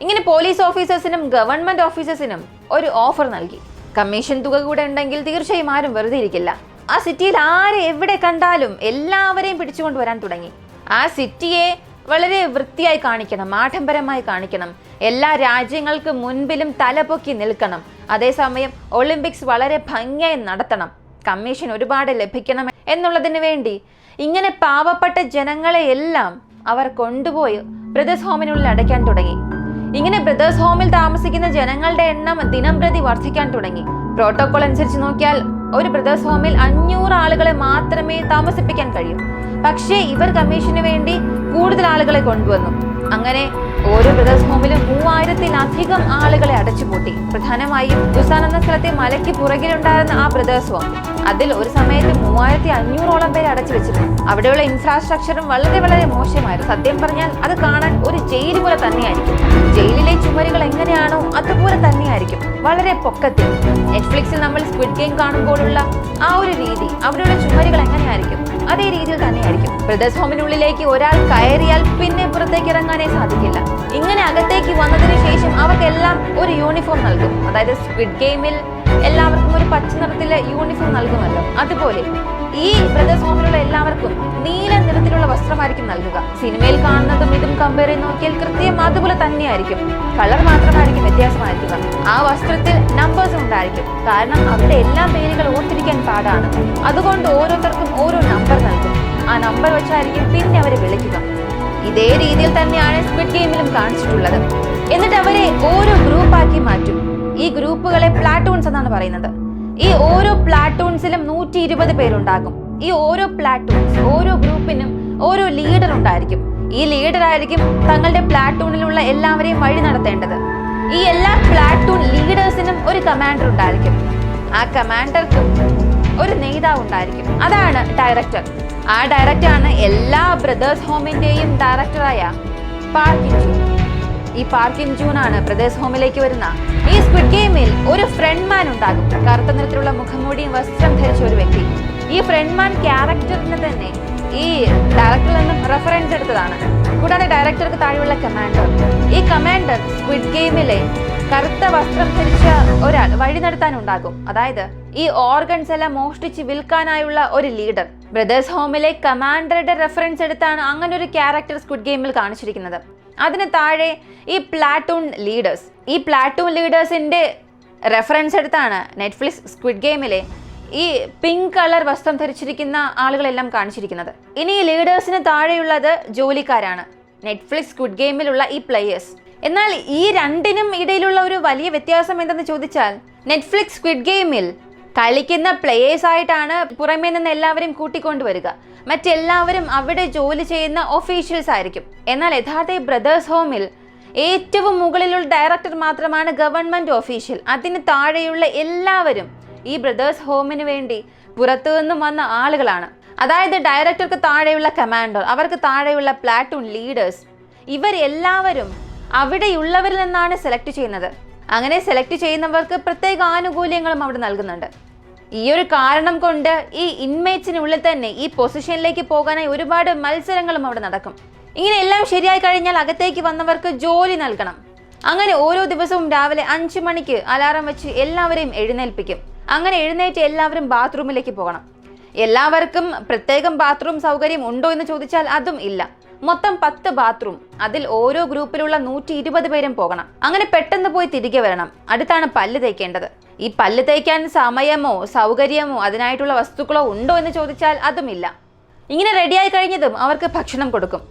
ഇങ്ങനെ പോലീസ് ഓഫീസേഴ്സിനും ഗവൺമെന്റ് ഓഫീസേഴ്സിനും ഒരു ഓഫർ നൽകി. കമ്മീഷൻ തുക കൂടെ ഉണ്ടെങ്കിൽ തീർച്ചയായും ആരും വെറുതെ ഇരിക്കില്ല. ആ സിറ്റിയിൽ ആരെ എവിടെ കണ്ടാലും എല്ലാവരെയും പിടിച്ചുകൊണ്ട് വരാൻ തുടങ്ങി. ആ സിറ്റിയെ വളരെ വൃത്തിയായി കാണിക്കണം, ആഡംബരമായി കാണിക്കണം, എല്ലാ രാജ്യങ്ങൾക്ക് മുൻപിലും തലപൊക്കി നിൽക്കണം. അതേസമയം ഒളിമ്പിക്സ് വളരെ ഭംഗിയായി നടത്തണം, കമ്മീഷൻ ഒരുപാട് ലഭിക്കണം എന്നുള്ളതിന് വേണ്ടി ഇങ്ങനെ പാവപ്പെട്ട ജനങ്ങളെ എല്ലാം അവർ കൊണ്ടുപോയി ബ്രദേഴ്സ് ഹോമിനുള്ളിൽ അടയ്ക്കാൻ തുടങ്ങി. ഇങ്ങനെ ബ്രദേഴ്സ് ഹോമിൽ താമസിക്കുന്ന ജനങ്ങളുടെ എണ്ണം ദിനം പ്രതി വർദ്ധിക്കാൻ തുടങ്ങി. പ്രോട്ടോകോൾ അനുസരിച്ച് നോക്കിയാൽ ഒരു ബ്രദേഴ്സ് ഹോമിൽ 500 ആളുകളെ മാത്രമേ താമസിപ്പിക്കാൻ കഴിയൂ. പക്ഷേ ഇവർ കമ്മീഷന് വേണ്ടി കൂടുതൽ ആളുകളെ കൊണ്ടുവന്നു. അങ്ങനെ ഓരോ ബ്രദേഴ്സ് ഹോമിലും 3000-ലധികം ആളുകളെ അടച്ചുപൂട്ടി. പ്രധാനമായും ബുസാൻ എന്ന സ്ഥലത്തെ മലയ്ക്ക് പുറകിലുണ്ടായിരുന്ന ആ ബ്രദേഴ്സ് ഹോം, അതിൽ ഒരു സമയത്ത് 3500ഓളം പേരെ അടച്ചു വെച്ചിരുന്നു. അവിടെയുള്ള ഇൻഫ്രാസ്ട്രക്ചറും വളരെ വളരെ മോശമായിരുന്നു. സത്യം പറഞ്ഞാൽ അത് കാണാൻ ഒരു ജയിൽ പോലെ തന്നെയായിരിക്കും. ജയിലിലെ ചുമരുകൾ എങ്ങനെയാണോ അതുപോലെ തന്നെയായിരിക്കും, വളരെ പൊക്കത്തിൽ. നെറ്റ്ഫ്ലിക്സിൽ നമ്മൾ സ്ക്വിഡ് ഗെയിം കാണുമ്പോഴുള്ള ആ ഒരു രീതി, അവിടെയുള്ള ചുമരുകൾ എങ്ങനെയായിരിക്കും അതേ രീതിയിൽ തന്നെയായിരിക്കും. ബ്രദേഴ്സ് ഹോമിനുള്ളിലേക്ക് ഒരാൾ കയറിയാൽ പിന്നെ പുറത്തേക്ക് ഇറങ്ങാനേ സാധിക്കില്ല. ഇങ്ങനെ അകത്തേക്ക് വന്നതിന് ശേഷം അവർക്കെല്ലാം ഒരു യൂണിഫോം നൽകും. അതായത് സ്ക്വിഡ് ഗെയിമിൽ എല്ലാവർക്കും ഒരു പച്ച നിറത്തിലെ യൂണിഫോം നൽകുമല്ലോ, അതുപോലെ ഈ ബ്രദേഴ്സ് ഹോമിലുള്ള എല്ലാവർക്കും നീല നിറത്തിലുള്ള വസ്ത്രമായിരിക്കും നൽകുക. സിനിമയിൽ കാണുന്നതും ഇതും കമ്പയർ ചെയ്ത് നോക്കിയാൽ കൃത്യം അതുപോലെ തന്നെയായിരിക്കും. കളർ മാത്രമായിരിക്കും വ്യത്യാസമായിരിക്കുക. ആ വസ്ത്രത്തിൽ നമ്പേഴ്സ് ഉണ്ടായിരിക്കും. കാരണം അവിടെ എല്ലാ പേരുകൾ ഓർത്തിരിക്കാൻ പാടാണ്. അതുകൊണ്ട് ഓരോരുത്തർക്കും ഓരോ നമ്പർ നൽകും. ആ നമ്പർ വെച്ചായിരിക്കും പിന്നെ അവരെ വിളിക്കുക. ഇതേ രീതിയിൽ തന്നെയാണ് സ്ക്വിഡ് ഗെയിമിലും കാണിച്ചിട്ടുള്ളത്. എന്നിട്ട് അവരെ ഓരോ ഗ്രൂപ്പാക്കി മാറ്റും. ഈ ഗ്രൂപ്പുകളെ പ്ലാറ്റൂൺസ് എന്നാണ് പറയുന്നത്. ഈ ഓരോ പ്ലാറ്റൂൺസിലും 120 പേരുണ്ടാകും. ഈ ഓരോ പ്ലാറ്റൂൺസ്, ഓരോ ഗ്രൂപ്പിനും ഓരോ ലീഡർ ഉണ്ടായിരിക്കും. ഈ ലീഡർ ആയിരിക്കും തങ്ങളുടെ പ്ലാറ്റൂണിലുള്ള എല്ലാവരെയും വഴി നടത്തേണ്ടത്. ഈ എല്ലാ പ്ലാറ്റൂൺ ലീഡേഴ്സിനും ഒരു കമാൻഡർ ഉണ്ടായിരിക്കും. ആ കമാൻഡർക്കും ഒരു നേതാവ് ഉണ്ടായിരിക്കും. അതാണ് ഡയറക്ടർ. ആ ഡയറക്ടറാണ് എല്ലാ ബ്രദേഴ്സ് ഹോമിന്റെയും ഡയറക്ടറായ പാർക്ക് ഇൻ ജൂൺ. ഈ പാർക്ക് ഇൻ ജൂൺ ആണ് ബ്രദേഴ്സ് ഹോമിലേക്ക് വരുന്ന ഈ സ്ക്വിഡ് ഗെയിമിൽ ഒരു ഫ്രണ്ട് മാൻ ഉണ്ടാകും. കറുത്ത നിറത്തിലുള്ള മുഖംമൂടിയും വസ്ത്രം ധരിച്ച ഒരു വ്യക്തി. ഈ ഫ്രണ്ട് മാൻ ക്യാരക്ടറിന് തന്നെ ഈ ഡയറക്ടറിൽ നിന്നും റെഫറൻസ് എടുത്തതാണ്. കൂടാതെ ഡയറക്ടർക്ക് താഴെയുള്ള കമാൻഡർ, ഈ കമാൻഡർ സ്ക്വിഡ് ഗെയിമിലെ കറുത്ത വസ്ത്രം ധരിച്ച ഒരാൾ വഴി നടത്താനുണ്ടാകും. അതായത് ഈ ഓർഗൻസ് എല്ലാം മോഷ്ടിച്ച് വിൽക്കാനായുള്ള ഒരു ലീഡർ. ബ്രദേഴ്സ് ഹോമിലെ കമാൻഡറുടെ റെഫറൻസ് എടുത്താണ് അങ്ങനെ ഒരു ക്യാരക്ടർ സ്ക്വിഡ് ഗെയിമിൽ കാണിച്ചിരിക്കുന്നത്. അതിന് താഴെ ഈ പ്ലാറ്റൂൺ ലീഡേഴ്സ്. ഈ പ്ലാറ്റൂൺ ലീഡേഴ്സിന്റെ റെഫറൻസ് എടുത്താണ് നെറ്റ്ഫ്ലിക്സ് സ്ക്വിഡ് ഗെയിമിലെ ഈ പിങ്ക് കളർ വസ്ത്രം ധരിച്ചിരിക്കുന്ന ആളുകളെല്ലാം കാണിച്ചിരിക്കുന്നത്. ഇനി ഈ ലീഡേഴ്സിന് താഴെയുള്ളത് ജോലിക്കാരാണ്, നെറ്റ്ഫ്ലിക്സ് സ്ക്വിഡ് ഗെയിമിലുള്ള ഈ പ്ലേയേഴ്സ്. എന്നാൽ ഈ രണ്ടിനും ഇടയിലുള്ള ഒരു വലിയ വ്യത്യാസം എന്തെന്ന് ചോദിച്ചാൽ, നെറ്റ്ഫ്ലിക്സ് സ്ക്വിഡ് ഗെയിമിൽ കളിക്കുന്ന പ്ലേയേഴ്സ് ആയിട്ടാണ് പുറമേ നിന്ന് എല്ലാവരും കൂട്ടിക്കൊണ്ടുവരിക. മറ്റെല്ലാവരും അവിടെ ജോലി ചെയ്യുന്ന ഒഫീഷ്യൽസ് ആയിരിക്കും. എന്നാൽ യഥാർത്ഥ ബ്രദേഴ്സ് ഹോമിൽ ഏറ്റവും മുകളിലുള്ള ഡയറക്ടർ മാത്രമാണ് ഗവൺമെന്റ് ഒഫീഷ്യൽ. അതിന് താഴെയുള്ള എല്ലാവരും ഈ ബ്രദേഴ്സ് ഹോമിന് വേണ്ടി പുറത്തു നിന്നും വന്ന ആളുകളാണ്. അതായത് ഡയറക്ടർക്ക് താഴെയുള്ള കമാൻഡർ, അവർക്ക് താഴെയുള്ള പ്ലാറ്റൂൺ ലീഡേഴ്സ്, ഇവരെല്ലാവരും അവിടെയുള്ളവരിൽ നിന്നാണ് സെലക്ട് ചെയ്യുന്നത്. അങ്ങനെ സെലക്ട് ചെയ്യുന്നവർക്ക് പ്രത്യേക ആനുകൂല്യങ്ങളും അവിടെ നൽകുന്നുണ്ട്. ഈ ഒരു കാരണം കൊണ്ട് ഈ ഇൻമേറ്റ്സിനുള്ളിൽ തന്നെ ഈ പൊസിഷനിലേക്ക് പോകാനായി ഒരുപാട് മത്സരങ്ങളും അവിടെ നടക്കും. ഇങ്ങനെ എല്ലാം ശരിയായി കഴിഞ്ഞാൽ അകത്തേക്ക് വന്നവർക്ക് ജോലി നൽകണം. അങ്ങനെ ഓരോ ദിവസവും രാവിലെ 5 മണിക്ക് അലാറം വെച്ച് എല്ലാവരെയും എഴുന്നേൽപ്പിക്കും. അങ്ങനെ എഴുന്നേറ്റ് എല്ലാവരും ബാത്റൂമിലേക്ക് പോകണം. എല്ലാവർക്കും പ്രത്യേകം ബാത്റൂം സൗകര്യം ഉണ്ടോ എന്ന് ചോദിച്ചാൽ അതും ഇല്ല. മൊത്തം 10 ബാത്റൂം. അതിൽ ഓരോ ഗ്രൂപ്പിലുള്ള 120 പേരും പോകണം. അങ്ങനെ പെട്ടെന്ന് പോയി തിരികെ വരണം. അടുത്താണ് പല്ല് തേക്കേണ്ടത്. ഈ പല്ല് തേക്കാൻ സമയമോ സൗകര്യമോ അതിനായിട്ടുള്ള വസ്തുക്കളോ ഉണ്ടോ എന്ന് ചോദിച്ചാൽ അതുമില്ല. ഇങ്ങനെ റെഡിയായി കഴിഞ്ഞതും അവർക്ക് ഭക്ഷണം കൊടുക്കും.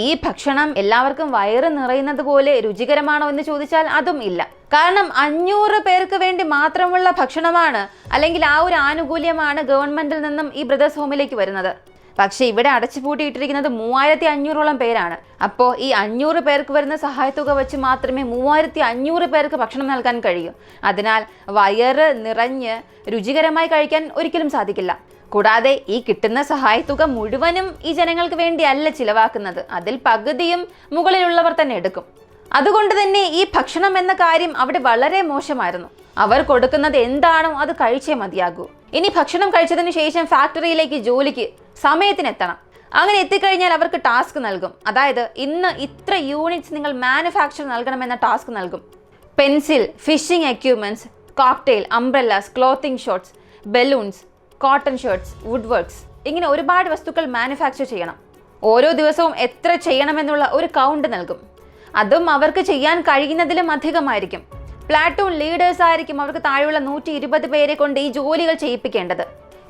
ഈ ഭക്ഷണം എല്ലാവർക്കും വയറ് നിറയുന്നത് പോലെ രുചികരമാണോ എന്ന് ചോദിച്ചാൽ അതും ഇല്ല. കാരണം 500 പേർക്ക് വേണ്ടി മാത്രമുള്ള ഭക്ഷണമാണ്, അല്ലെങ്കിൽ ആ ഒരു ആനുകൂല്യമാണ് ഗവൺമെന്റിൽ നിന്നും ഈ ബ്രദേഴ്സ് ഹോമിലേക്ക് വരുന്നത്. പക്ഷെ ഇവിടെ അടച്ചുപൂട്ടിയിട്ടിരിക്കുന്നത് 3500ഓളം പേരാണ്. അപ്പോൾ ഈ 500 പേർക്ക് വരുന്ന സഹായത്തുക വെച്ച് മാത്രമേ 3500 പേർക്ക് ഭക്ഷണം നൽകാൻ കഴിയൂ. അതിനാൽ വയറ് നിറഞ്ഞ് രുചികരമായി കഴിക്കാൻ ഒരിക്കലും സാധിക്കില്ല. കൂടാതെ ഈ കിട്ടുന്ന സഹായത്തുക മുഴുവനും ഈ ജനങ്ങൾക്ക് വേണ്ടിയല്ല ചിലവാക്കുന്നത്. അതിൽ പകുതിയും മുകളിലുള്ളവർ തന്നെ എടുക്കും. അതുകൊണ്ട് തന്നെ ഈ ഭക്ഷണം എന്ന കാര്യം അവിടെ വളരെ മോശമായിരുന്നു. അവർ കൊടുക്കുന്നത് എന്താണോ അത് കഴിച്ചേ മതിയാകൂ. ഇനി ഭക്ഷണം കഴിച്ചതിന് ശേഷം ഫാക്ടറിയിലേക്ക് ജോലിക്ക് സമയത്തിനെത്തണം. അങ്ങനെ എത്തിക്കഴിഞ്ഞാൽ അവർക്ക് ടാസ്ക് നൽകും. അതായത് ഇന്ന് ഇത്ര യൂണിറ്റ്സ് നിങ്ങൾ മാനുഫാക്ചർ നൽകണമെന്ന ടാസ്ക് നൽകും. Pencil, fishing equipments, cocktail, umbrellas, clothing shorts, balloons, cotton shirts, wood works, ഇങ്ങനെ ഒരുപാട് വസ്തുക്കൾ മാനുഫാക്ചർ ചെയ്യണം. ഓരോ ദിവസവും എത്ര ചെയ്യണമെന്നുള്ള ഒരു കൗണ്ട് നൽകും. അതും അവർക്ക് ചെയ്യാൻ കഴിയുന്നതിലും അധികമായിരിക്കും. പ്ലാറ്റൂൺ ലീഡേഴ്സ് ആയിരിക്കും അവർക്ക് താഴെയുള്ള 120 പേരെ കൊണ്ട് ഈ ജോലികൾ ചെയ്യിപ്പിക്കേണ്ടത്.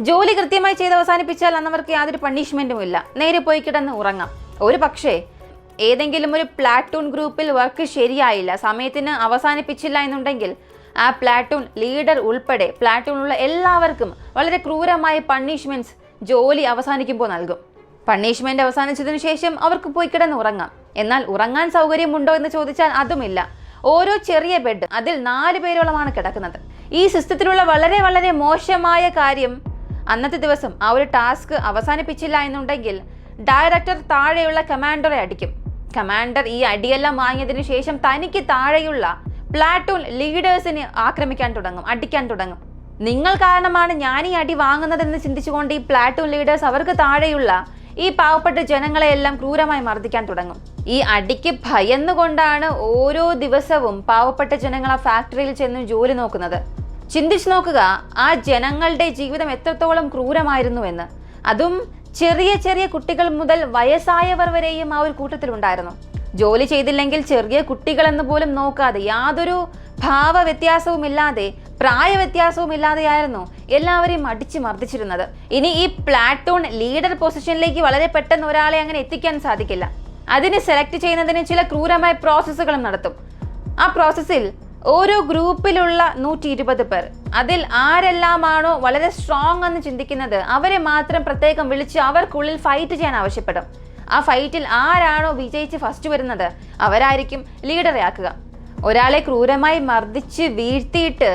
ജോലി കൃത്യമായി ചെയ്ത് അവസാനിപ്പിച്ചാൽ അന്നവർക്ക് യാതൊരു പണിഷ്മെന്റും ഇല്ല. നേരെ പോയി കിടന്ന് ഉറങ്ങാം. ഒരു പക്ഷേ ഏതെങ്കിലും ഒരു പ്ലാറ്റൂൺ ഗ്രൂപ്പിൽ വർക്ക് ശരിയായില്ല, സമയത്തിന് അവസാനിപ്പിച്ചില്ല എന്നുണ്ടെങ്കിൽ ആ പ്ലാറ്റൂൺ ലീഡർ ഉൾപ്പെടെ പ്ലാറ്റൂണിലുള്ള എല്ലാവർക്കും വളരെ ക്രൂരമായ പണിഷ്മെന്റ്സ് ജോലി അവസാനിക്കുമ്പോൾ നൽകും. പണിഷ്മെന്റ് അവസാനിച്ചതിനു ശേഷം അവർക്ക് പോയി കിടന്ന് ഉറങ്ങാം. എന്നാൽ ഉറങ്ങാൻ സൗകര്യമുണ്ടോ എന്ന് ചോദിച്ചാൽ അതുമില്ല. ഓരോ ചെറിയ ബെഡ്, അതിൽ 4 പേരോളമാണ് കിടക്കുന്നത്. ഈ സിസ്റ്റത്തിലുള്ള വളരെ വളരെ മോശമായ കാര്യം, അന്നത്തെ ദിവസം ആ ഒരു ടാസ്ക് അവസാനിപ്പിച്ചില്ല എന്നുണ്ടെങ്കിൽ ഡയറക്ടർ താഴെയുള്ള കമാൻഡറെ അടിക്കും. കമാൻഡർ ഈ അടിയെല്ലാം വാങ്ങിയതിനു ശേഷം തനിക്ക് താഴെയുള്ള പ്ലാറ്റൂൺ ലീഡേഴ്സിനെ ആക്രമിക്കാൻ തുടങ്ങും, അടിക്കാൻ തുടങ്ങും. നിങ്ങൾ കാരണമാണ് ഞാൻ ഈ അടി വാങ്ങുന്നതെന്ന് ചിന്തിച്ചുകൊണ്ട് ഈ പ്ലാറ്റൂൺ ലീഡേഴ്സ് അവർക്ക് താഴെയുള്ള ഈ പാവപ്പെട്ട ജനങ്ങളെയെല്ലാം ക്രൂരമായി മർദ്ദിക്കാൻ തുടങ്ങും. ഈ അടിക്ക് ഭയന്നുകൊണ്ടാണ് ഓരോ ദിവസവും പാവപ്പെട്ട ജനങ്ങൾ ആ ഫാക്ടറിയിൽ ചെന്ന് ജോലി നോക്കുന്നത്. ചിന്തിച്ചു നോക്കുക, ആ ജനങ്ങളുടെ ജീവിതം എത്രത്തോളം ക്രൂരമായിരുന്നുവെന്ന്. അതും ചെറിയ ചെറിയ കുട്ടികൾ മുതൽ വയസ്സായവർ വരെയും ആ ഒരു കൂട്ടത്തിലുണ്ടായിരുന്നു. ജോലി ചെയ്തില്ലെങ്കിൽ ചെറിയ കുട്ടികളെന്ന് പോലും നോക്കാതെ, യാതൊരു ഭാവ വ്യത്യാസവും ഇല്ലാതെ, പ്രായ വ്യത്യാസവും ഇല്ലാതെയായിരുന്നു എല്ലാവരെയും അടിച്ചു മർദ്ദിച്ചിരുന്നത്. ഇനി ഈ പ്ലാറ്റൂൺ ലീഡർ പൊസിഷനിലേക്ക് വളരെ പെട്ടെന്ന് ഒരാളെ അങ്ങനെ എത്തിക്കാൻ സാധിക്കില്ല. അതിന് സെലക്ട് ചെയ്യുന്നതിന് ചില ക്രൂരമായ പ്രോസസ്സുകളും നടത്തും. ആ പ്രോസസ്സിൽ ഓരോ ഗ്രൂപ്പിലുള്ള 120 പേർ, അതിൽ ആരെല്ലാമാണോ വളരെ സ്ട്രോങ് എന്ന് ചിന്തിക്കുന്നത് അവരെ മാത്രം പ്രത്യേകം വിളിച്ച് അവർക്കുള്ളിൽ ഫൈറ്റ് ചെയ്യാൻ ആവശ്യപ്പെടും. ആ ഫൈറ്റിൽ ആരാണോ വിജയിച്ച് ഫസ്റ്റ് വരുന്നത് അവരായിരിക്കും ലീഡറെ ആക്കുക. ഒരാളെ ക്രൂരമായി മർദ്ദിച്ച് വീഴ്ത്തിയിട്ട്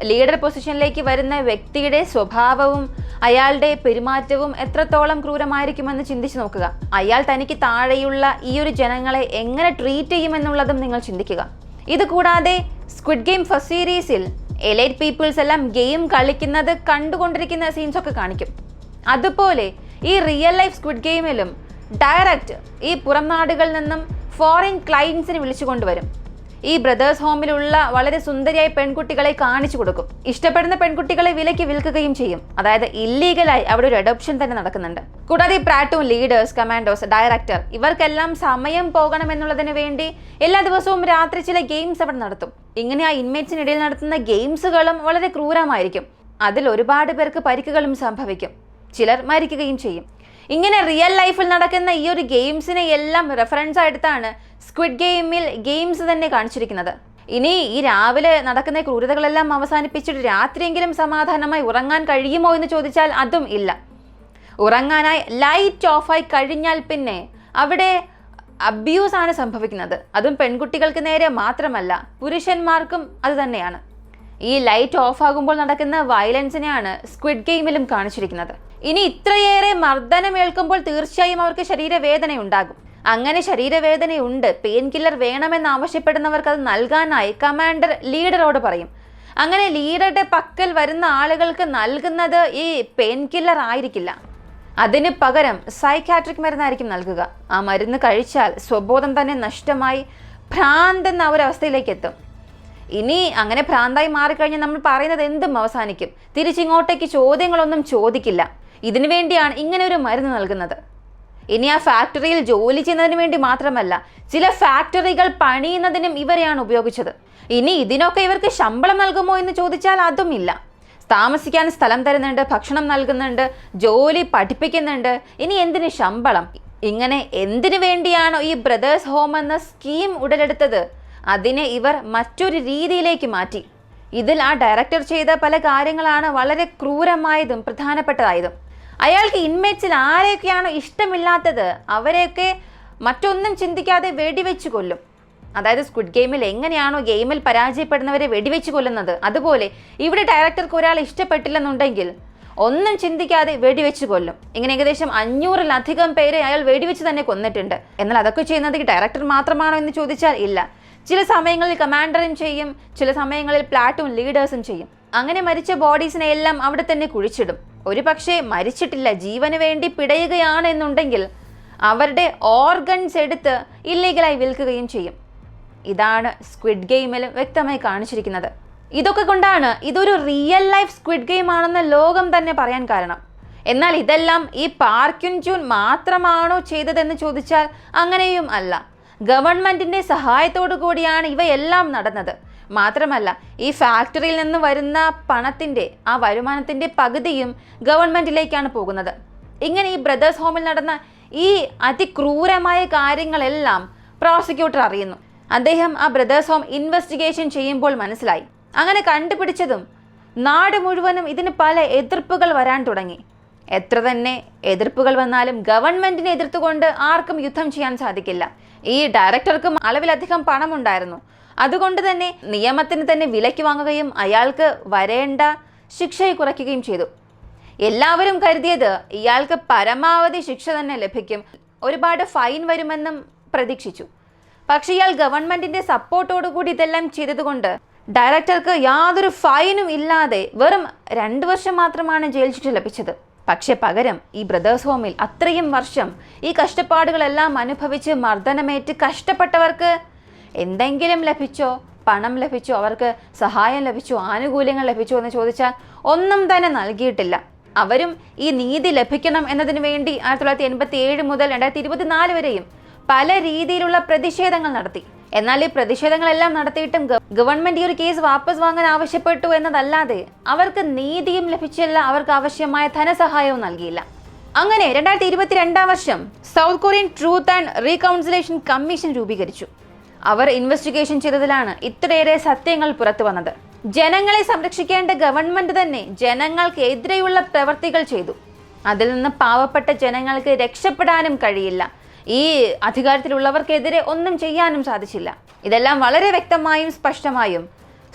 ലീഡർ പൊസിഷനിലേക്ക് വരുന്ന വ്യക്തിയുടെ സ്വഭാവവും അയാളുടെ പെരുമാറ്റവും എത്രത്തോളം ക്രൂരമായിരിക്കുമെന്ന് ചിന്തിച്ചു നോക്കുക. അയാൾ തനിക്ക് താഴെയുള്ള ഈ ഒരു ജനങ്ങളെ എങ്ങനെ ട്രീറ്റ് ചെയ്യുമെന്നുള്ളതും നിങ്ങൾ ചിന്തിക്കുക. ഇത് കൂടാതെ സ്ക്വിഡ് ഗെയിം ഫസ്റ്റ് സീരീസിൽ എലൈറ്റ് പീപ്പിൾസ് എല്ലാം ഗെയിം കളിക്കുന്നത് കണ്ടുകൊണ്ടിരിക്കുന്ന സീൻസ് ഒക്കെ കാണിക്കും. അതുപോലെ ഈ റിയൽ ലൈഫ് സ്ക്വിഡ് ഗെയിമിലും ഡയറക്റ്റ് ഈ പുറം നാടുകളിൽ നിന്നും ഫോറിൻ ക്ലയൻസിനെ വിളിച്ചു കൊണ്ടുവരും. ഈ ബ്രദേഴ്സ് ഹോമിലുള്ള വളരെ സുന്ദരിയായ പെൺകുട്ടികളെ കാണിച്ചു കൊടുക്കും. ഇഷ്ടപ്പെടുന്ന പെൺകുട്ടികളെ വിലയ്ക്ക് വിൽക്കുകയും ചെയ്യും. അതായത് ഇല്ലീഗലായി അവിടെ ഒരു അഡോപ്ഷൻ തന്നെ നടക്കുന്നുണ്ട്. കൂടാതെ ഈ പ്ലാറ്റൂൺ ലീഡേഴ്സ്, കമാൻഡോസ്, ഡയറക്ടർ ഇവർക്കെല്ലാം സമയം പോകണമെന്നുള്ളതിന് വേണ്ടി എല്ലാ ദിവസവും രാത്രി ചില ഗെയിംസ് അവിടെ നടത്തും. ഇങ്ങനെ ആ ഇൻമേറ്റ്സിനിടയിൽ നടത്തുന്ന ഗെയിംസുകളും വളരെ ക്രൂരമായിരിക്കും. അതിൽ ഒരുപാട് പേർക്ക് പരിക്കുകളും സംഭവിക്കും, ചിലർ മരിക്കുകയും ചെയ്യും. ഇങ്ങനെ റിയൽ ലൈഫിൽ നടക്കുന്ന ഈ ഒരു ഗെയിംസിനെ എല്ലാം റെഫറൻസ് ആയിട്ടാണ് സ്ക്വിഡ് ഗെയിമിൽ ഗെയിംസ് തന്നെ കാണിച്ചിരിക്കുന്നത്. ഇനി ഈ രാവിലെ നടക്കുന്ന ക്രൂരതകളെല്ലാം അവസാനിപ്പിച്ചിട്ട് രാത്രിയെങ്കിലും സമാധാനമായി ഉറങ്ങാൻ കഴിയുമോ എന്ന് ചോദിച്ചാൽ അതും ഇല്ല. ഉറങ്ങാനായി ലൈറ്റ് ഓഫായി കഴിഞ്ഞാൽ പിന്നെ അവിടെ അബ്യൂസ് ആണ് സംഭവിക്കുന്നത്. അതും പെൺകുട്ടികൾക്ക് നേരെ മാത്രമല്ല, പുരുഷന്മാർക്കും അത് തന്നെയാണ്. ഈ ലൈറ്റ് ഓഫ് ആകുമ്പോൾ നടക്കുന്ന വയലൻസിനെയാണ് സ്ക്വിഡ് ഗെയിമിലും കാണിച്ചിരിക്കുന്നത്. ഇനി ഇത്രയേറെ മർദ്ദനമേൽക്കുമ്പോൾ തീർച്ചയായും അവർക്ക് ശരീരവേദന ഉണ്ടാകും. അങ്ങനെ ശരീരവേദനയുണ്ട്, പെയിൻ കില്ലർ വേണമെന്ന് ആവശ്യപ്പെടുന്നവർക്ക് അത് നൽകാനായി കമാൻഡർ ലീഡറോട് പറയും. അങ്ങനെ ലീഡറുടെ പക്കൽ വരുന്ന ആളുകൾക്ക് നൽകുന്നത് ഈ പെയിൻ കില്ലർ ആയിരിക്കില്ല, അതിന് പകരം സൈക്കാട്രിക് മരുന്നായിരിക്കും നൽകുക. ആ മരുന്ന് കഴിച്ചാൽ സ്വബോധം തന്നെ നഷ്ടമായി ഭ്രാന്തെന്ന ഒരവസ്ഥയിലേക്ക് എത്തും. ഇനി അങ്ങനെ ഭ്രാന്തായി മാറിക്കഴിഞ്ഞാൽ നമ്മൾ പറയുന്നത് എന്തും അവസാനിക്കും. തിരിച്ചിങ്ങോട്ടേക്ക് ചോദ്യങ്ങളൊന്നും ചോദിക്കില്ല. ഇതിനു വേണ്ടിയാണ് ഇങ്ങനെ ഒരു മരുന്ന് നൽകുന്നത്. ഇനി ആ ഫാക്ടറിയിൽ ജോലി ചെയ്യുന്നതിന് വേണ്ടി മാത്രമല്ല, ചില ഫാക്ടറികൾ പണിയുന്നതിനും ഇവരെയാണ് ഉപയോഗിച്ചത്. ഇനി ഇതിനൊക്കെ ഇവർക്ക് ശമ്പളം നൽകുമോ എന്ന് ചോദിച്ചാൽ അതുമില്ല. താമസിക്കാൻ സ്ഥലം തരുന്നുണ്ട്, ഭക്ഷണം നൽകുന്നുണ്ട്, ജോലി പഠിപ്പിക്കുന്നുണ്ട്. ഇനി എന്തിന് ശമ്പളം? ഇങ്ങനെ എന്തിനു വേണ്ടിയാണോ ഈ ബ്രദേഴ്സ് ഹോം എന്ന സ്കീം ഉടലെടുത്തത്, അതിനെ ഇവർ മറ്റൊരു രീതിയിലേക്ക് മാറ്റി. ഇതിൽ ആ ഡയറക്ടർ ചെയ്ത പല കാര്യങ്ങളാണ് വളരെ ക്രൂരമായതും പ്രധാനപ്പെട്ടതായതും. അയാൾക്ക് ഇൻമേറ്റ്സിൽ ആരെയൊക്കെയാണോ ഇഷ്ടമില്ലാത്തത് അവരെയൊക്കെ മറ്റൊന്നും ചിന്തിക്കാതെ വെടിവെച്ച് കൊല്ലും. അതായത് സ്ക്വിഡ് ഗെയിമിൽ എങ്ങനെയാണോ ഗെയിമിൽ പരാജയപ്പെടുന്നവരെ വെടിവെച്ച് കൊല്ലുന്നത്, അതുപോലെ ഇവിടെ ഡയറക്ടർക്ക് ഒരാൾ ഇഷ്ടപ്പെട്ടില്ലെന്നുണ്ടെങ്കിൽ ഒന്നും ചിന്തിക്കാതെ വെടിവെച്ച് കൊല്ലും. ഇങ്ങനെ ഏകദേശം 500-ലധികം പേരെ അയാൾ വെടിവെച്ച് തന്നെ കൊന്നിട്ടുണ്ട്. എന്നാൽ അതൊക്കെ ചെയ്യുന്നത് ഈ ഡയറക്ടർ മാത്രമാണോ എന്ന് ചോദിച്ചാൽ ഇല്ല. ചില സമയങ്ങളിൽ കമാൻഡറും ചെയ്യും, ചില സമയങ്ങളിൽ പ്ലാറ്റൂൺ ലീഡേഴ്സും ചെയ്യും. അങ്ങനെ മരിച്ച ബോഡീസിനെ എല്ലാം അവിടെ തന്നെ കുഴിച്ചിടും. ഒരു പക്ഷേ മരിച്ചിട്ടില്ല, ജീവന് വേണ്ടി പിടയുകയാണ് എന്നുണ്ടെങ്കിൽ അവരുടെ ഓർഗൻസ് എടുത്ത് ഇല്ലീഗലായി വിൽക്കുകയും ചെയ്യും. ഇതാണ് സ്ക്വിഡ് ഗെയിമിലും വ്യക്തമായി കാണിച്ചിരിക്കുന്നത്. ഇതൊക്കെ കൊണ്ടാണ് ഇതൊരു റിയൽ ലൈഫ് സ്ക്വിഡ് ഗെയിം ആണെന്ന് ലോകം തന്നെ പറയാൻ കാരണം. എന്നാൽ ഇതെല്ലാം ഈ പാർക്ക് യുൻ ജൂൻ മാത്രമാണോ ചെയ്തതെന്ന് ചോദിച്ചാൽ അങ്ങനെയും അല്ല. ഗവൺമെന്റിന്റെ സഹായത്തോടു കൂടിയാണ് ഇവയെല്ലാം നടന്നത്. മാത്രമല്ല, ഈ ഫാക്ടറിയിൽ നിന്ന് വരുന്ന പണത്തിന്റെ ആ വരുമാനത്തിന്റെ പകുതിയും ഗവൺമെന്റിലേക്കാണ് പോകുന്നത്. ഇങ്ങനെ ഈ ബ്രദേഴ്സ് ഹോമിൽ നടന്ന ഈ അതിക്രൂരമായ കാര്യങ്ങളെല്ലാം പ്രോസിക്യൂട്ടർ അറിയുന്നു. അദ്ദേഹം ആ ബ്രദേഴ്സ് ഹോം ഇൻവെസ്റ്റിഗേഷൻ ചെയ്യുമ്പോൾ മനസ്സിലായി. അങ്ങനെ കണ്ടുപിടിച്ചതും നാട് മുഴുവനും ഇതിന് പല എതിർപ്പുകൾ വരാൻ തുടങ്ങി. എത്ര തന്നെ എതിർപ്പുകൾ വന്നാലും ഗവൺമെന്റിനെ എതിർത്തുകൊണ്ട് ആർക്കും യുദ്ധം ചെയ്യാൻ സാധിക്കില്ല. ഈ ഡയറക്ടർക്കും അളവിലധികം പണമുണ്ടായിരുന്നു. അതുകൊണ്ട് തന്നെ നിയമത്തിന് തന്നെ വിലയ്ക്ക് വാങ്ങുകയും അയാൾക്ക് വരേണ്ട ശിക്ഷയെ കുറയ്ക്കുകയും ചെയ്തു. എല്ലാവരും കരുതിയത് ഇയാൾക്ക് പരമാവധി ശിക്ഷ തന്നെ ലഭിക്കും, ഒരുപാട് ഫൈൻ വരുമെന്നും പ്രതീക്ഷിച്ചു. പക്ഷെ ഇയാൾ ഗവൺമെന്റിന്റെ സപ്പോർട്ടോടുകൂടി ഇതെല്ലാം ചെയ്തതുകൊണ്ട് ഡയറക്ടർക്ക് യാതൊരു ഫൈനും ഇല്ലാതെ വെറും 2 വർഷം മാത്രമാണ് ജയിൽ ശിക്ഷ ലഭിച്ചത്. പക്ഷെ പകരം ഈ ബ്രദേഴ്സ് ഹോമിൽ അത്രയും വർഷം ഈ കഷ്ടപ്പാടുകളെല്ലാം അനുഭവിച്ച് മർദ്ദനമേറ്റ് കഷ്ടപ്പെട്ടവർക്ക് എന്തെങ്കിലും ലഭിച്ചോ? പണം ലഭിച്ചോ? അവർക്ക് സഹായം ലഭിച്ചോ? ആനുകൂല്യങ്ങൾ ലഭിച്ചോ എന്ന് ചോദിച്ചാൽ ഒന്നും തന്നെ നൽകിയിട്ടില്ല. അവരും ഈ നീതി ലഭിക്കണം എന്നതിന് വേണ്ടി 1987 മുതൽ 2024 വരെയും പല രീതിയിലുള്ള പ്രതിഷേധങ്ങൾ നടത്തി. എന്നാൽ ഈ പ്രതിഷേധങ്ങളെല്ലാം നടത്തിയിട്ടും ഗവൺമെന്റ് ഈ ഒരു കേസ് വാപ്പസ് വാങ്ങാൻ ആവശ്യപ്പെട്ടു എന്നതല്ലാതെ അവർക്ക് നീതിയും ലഭിച്ചില്ല, അവർക്ക് ആവശ്യമായ ധനസഹായവും നൽകിയില്ല. അങ്ങനെ 2022 വർഷം South Korean truth and reconciliation commission രൂപീകരിച്ചു. അവർ ഇൻവെസ്റ്റിഗേഷൻ ചെയ്തതിലാണ് ഇത്രയേറെ സത്യങ്ങൾ പുറത്തു വന്നത്. ജനങ്ങളെ സംരക്ഷിക്കേണ്ട ഗവൺമെന്റ് തന്നെ ജനങ്ങൾക്ക് എതിരെയുള്ള പ്രവർത്തികൾ ചെയ്തു. അതിൽ നിന്ന് പാവപ്പെട്ട ജനങ്ങൾക്ക് രക്ഷപ്പെടാനും കഴിയില്ല. ഈ അധികാരത്തിലുള്ളവർക്കെതിരെ ഒന്നും ചെയ്യാനും സാധിച്ചില്ല. ഇതെല്ലാം വളരെ വ്യക്തമായും സ്പഷ്ടമായും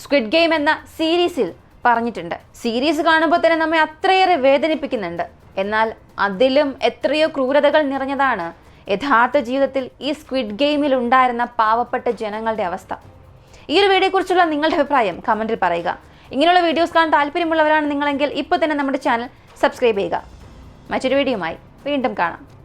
സ്ക്വിഡ് ഗെയിം എന്ന സീരീസിൽ പറഞ്ഞിട്ടുണ്ട്. സീരീസ് കാണുമ്പോൾ തന്നെ നമ്മെ അത്രയേറെ വേദനിപ്പിക്കുന്നുണ്ട്. എന്നാൽ അതിലും എത്രയോ ക്രൂരതകൾ നിറഞ്ഞതാണ് യഥാർത്ഥ ജീവിതത്തിൽ ഈ സ്ക്വിഡ് ഗെയിമിൽ ഉണ്ടായിരുന്ന പാവപ്പെട്ട ജനങ്ങളുടെ അവസ്ഥ. ഈ ഒരു വീഡിയോയെക്കുറിച്ചുള്ള നിങ്ങളുടെ അഭിപ്രായം കമന്റിൽ പറയുക. ഇങ്ങനെയുള്ള വീഡിയോസ് കാണാൻ താല്പര്യമുള്ളവരാണ് നിങ്ങളെങ്കിൽ ഇപ്പോൾ തന്നെ നമ്മുടെ ചാനൽ സബ്സ്ക്രൈബ് ചെയ്യുക. മറ്റൊരു വീഡിയോയുമായി വീണ്ടും കാണാം.